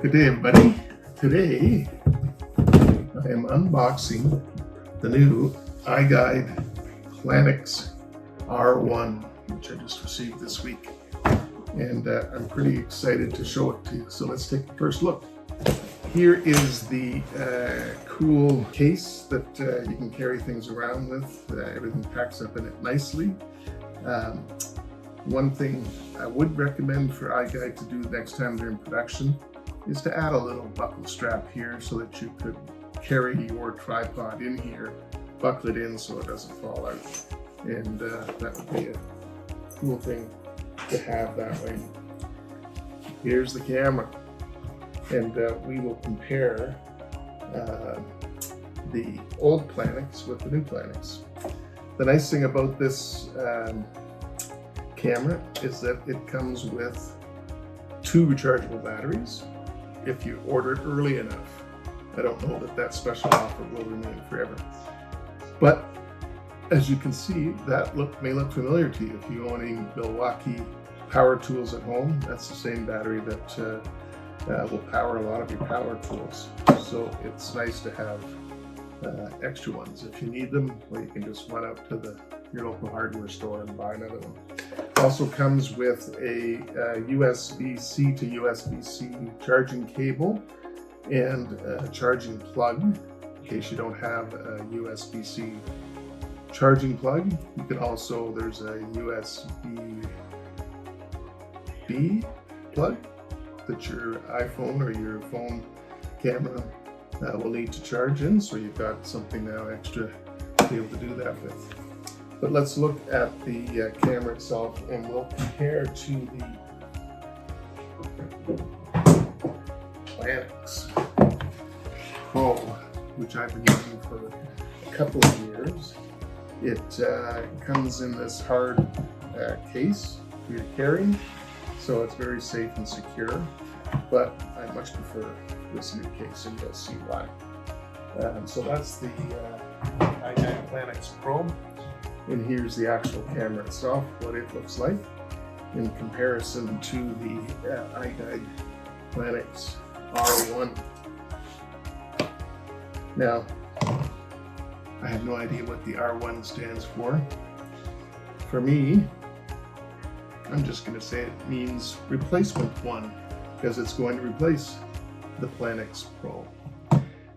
Good day, everybody. Today, I am unboxing the new iGUIDE Planix R1, which I just received this week. And I'm pretty excited to show it to you. So let's take the first look. Here is the cool case that you can carry things around with. Everything packs up in it nicely. One thing I would recommend for iGUIDE to do next time they're in production is to add a little buckle strap here so that you could carry your tripod in here, buckle it in so it doesn't fall out. And that would be a cool thing to have that way. Here's the camera. And we will compare the old Planix with the new Planix. The nice thing about this camera is that it comes with 2 rechargeable batteries if you order it early enough. I don't know that that special offer will remain forever. But as you can see, that may look familiar to you. If you own any Milwaukee power tools at home, that's the same battery that will power a lot of your power tools. So it's nice to have extra ones. If you need them, well, you can just run out to your local hardware store and buy another one. Also comes with a USB-C to USB-C charging cable and a charging plug. In case you don't have a USB-C charging plug, you can also, there's a USB-B plug that your iPhone or your phone camera will need to charge in, so you've got something now extra to be able to do that with. But let's look at the camera itself, and we'll compare to the Planix Pro, which I've been using for a couple of years. It comes in this hard case for your carrying, so it's very safe and secure, but I much prefer this new case, and you'll see why. So that's the iGUIDE Planix Pro, and here's the actual camera itself, what it looks like in comparison to the iGUIDE Planix R1. Now, I have no idea what the R1 stands for. For me, I'm just going to say it means replacement one, because it's going to replace the Planix Pro.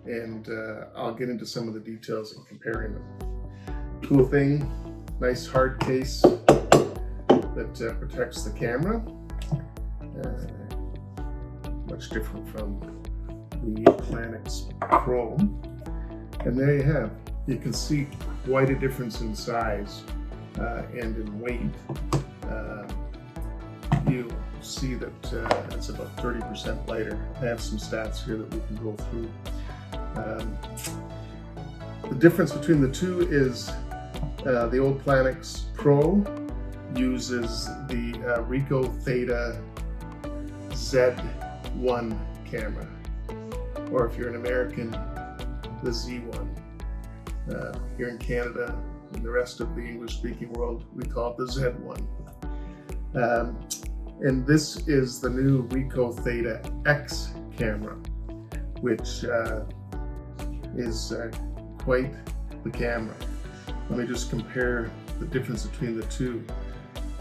And I'll get into some of the details in comparing them. Cool thing, nice hard case that protects the camera. Much different from the Planix Pro. And there you have. You can see quite a difference in size and in weight. You'll see that it's about 30% lighter. I have some stats here that we can go through. The difference between the two is the old Planix Pro uses the Ricoh Theta Z1 camera, or if you're an American, the Z1. Here in Canada and the rest of the English-speaking world, we call it the Z1. And this is the new Ricoh Theta X camera, which is quite the camera. Let me just compare the difference between the two.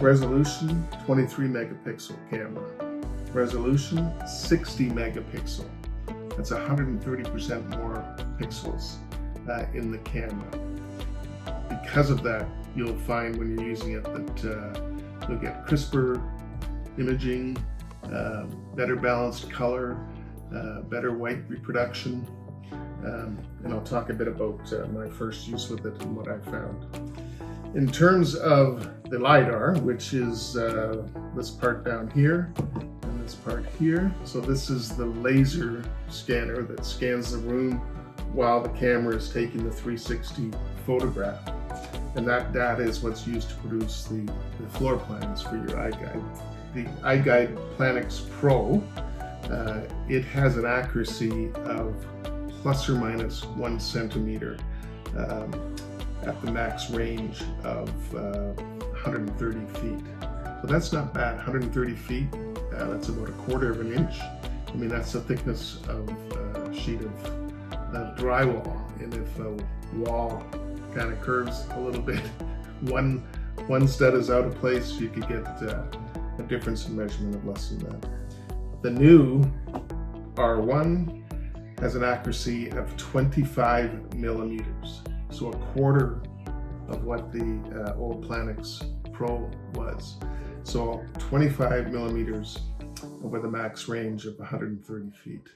Resolution, 23 megapixel camera. Resolution, 60 megapixel. That's 130% more pixels in the camera. Because of that, you'll find when you're using it that you'll get crisper imaging, better balanced color, better white reproduction, and I'll talk a bit about my first use with it and what I found. In terms of the LiDAR, which is this part down here and this part here, so this is the laser scanner that scans the room while the camera is taking the 360 photograph. And that data is what's used to produce the floor plans for your iGUIDE. The iGUIDE Planix Pro, it has an accuracy of plus or minus 1 centimeter at the max range of 130 feet. So that's not bad. 130 feet, that's about 1/4 of an inch. I mean, that's the thickness of a sheet of drywall, and if a wall kind of curves a little bit, one stud is out of place, you could get a difference in measurement of less than that. The new R1 has an accuracy of 25 millimeters, so a quarter of what the old Planix Pro was. So 25 millimeters over the max range of 130 feet.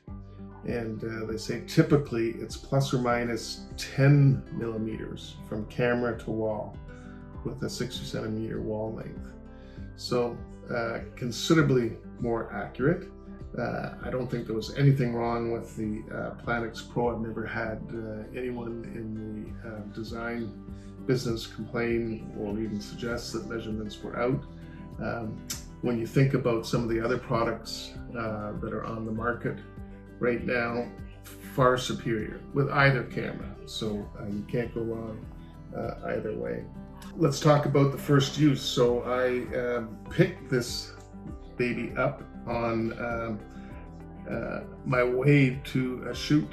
And they say typically it's plus or minus 10 millimeters from camera to wall with a 60 centimeter wall length. So considerably more accurate. I don't think there was anything wrong with the Planix Pro. I've never had anyone in the design business complain or even suggest that measurements were out. When you think about some of the other products that are on the market right now, far superior with either camera. So you can't go wrong either way. Let's talk about the first use. So I picked this baby up on my way to a shoot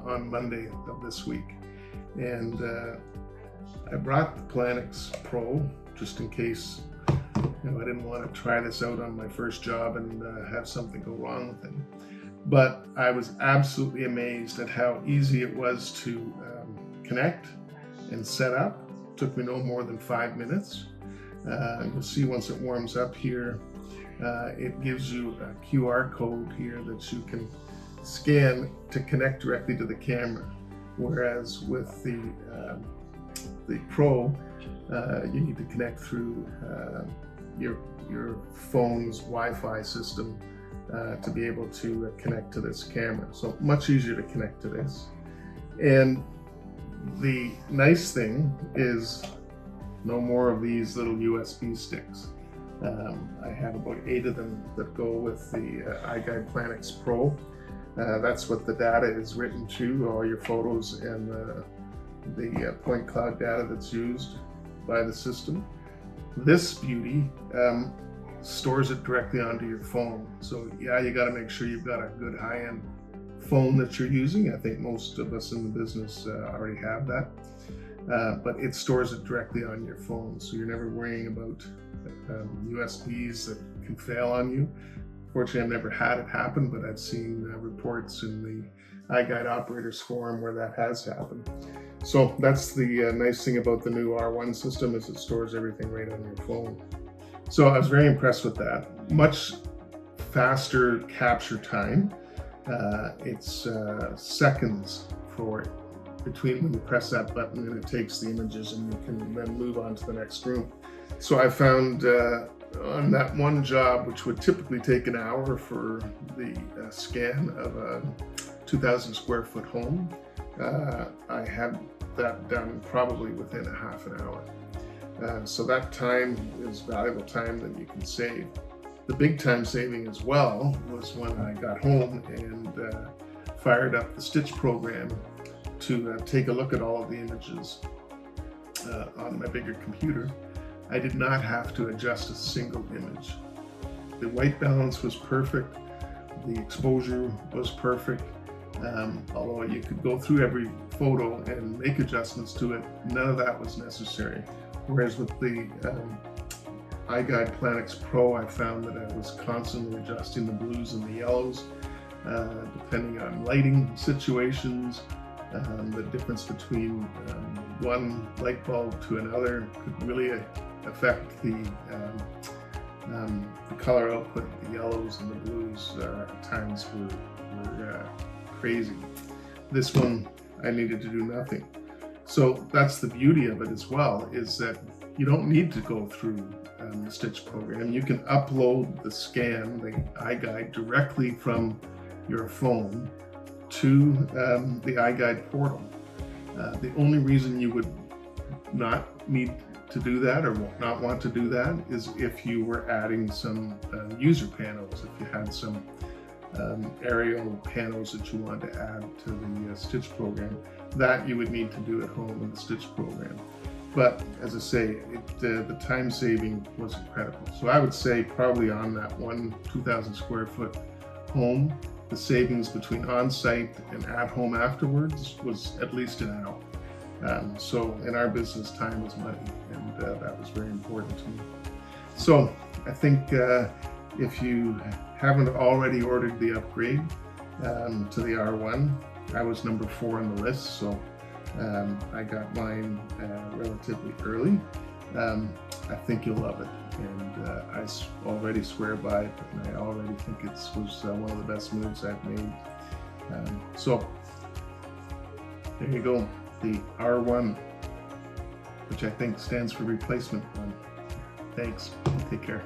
on Monday of this week. And I brought the Planix Pro just in case I didn't want to try this out on my first job and have something go wrong with it. But I was absolutely amazed at how easy it was to connect and set up. It took me no more than 5 minutes. You'll see once it warms up here, it gives you a QR code here that you can scan to connect directly to the camera. Whereas with the Pro, you need to connect through your phone's Wi-Fi system to be able to connect to this camera. So much easier to connect to this. And the nice thing is no more of these little USB sticks. I have about 8 of them that go with the iGUIDE Planix Pro. That's what the data is written to, all your photos and the point cloud data that's used by the system. This beauty stores it directly onto your phone. So yeah, you got to make sure you've got a good high-end phone that you're using. I think most of us in the business already have that. But it stores it directly on your phone, so you're never worrying about USBs that can fail on you. Fortunately, I've never had it happen, but I've seen reports in the iGUIDE Operators Forum where that has happened. So that's the nice thing about the new R1 system, is it stores everything right on your phone. So I was very impressed with that. Much faster capture time. It's seconds for it between when you press that button and it takes the images, and you can then move on to the next room. So I found on that one job, which would typically take an hour for the scan of a 2,000 square foot home, I had that done probably within a half an hour. So that time is valuable time that you can save. The big time saving as well was when I got home and fired up the Stitch program to take a look at all of the images on my bigger computer. I did not have to adjust a single image. The white balance was perfect. The exposure was perfect. Although you could go through every photo and make adjustments to it, none of that was necessary. Whereas with the iGUIDE Planix Pro, I found that I was constantly adjusting the blues and the yellows, depending on lighting situations. The difference between one light bulb to another could really affect the color output. The yellows and the blues at times were crazy. This one, I needed to do nothing. So that's the beauty of it as well, is that you don't need to go through the Stitch program. You can upload the scan, the iGUIDE, directly from your phone to the iGUIDE portal. The only reason you would not need to do that or not want to do that is if you were adding some user panels, if you had some aerial panels that you want to add to the Stitch program, that you would need to do at home in the Stitch program. But as I say, the time saving was incredible. So I would say probably on that one 2,000 square foot home, the savings between on-site and at home afterwards was at least an hour. So in our business, time was money, and that was very important to me. So I think if you haven't already ordered the upgrade to the R1, I was number 4 on the list, so I got mine relatively early. I think you'll love it, and I already swear by it, and I already think it was one of the best moves I've made. So there you go, the R1, which I think stands for replacement one. Thanks, take care.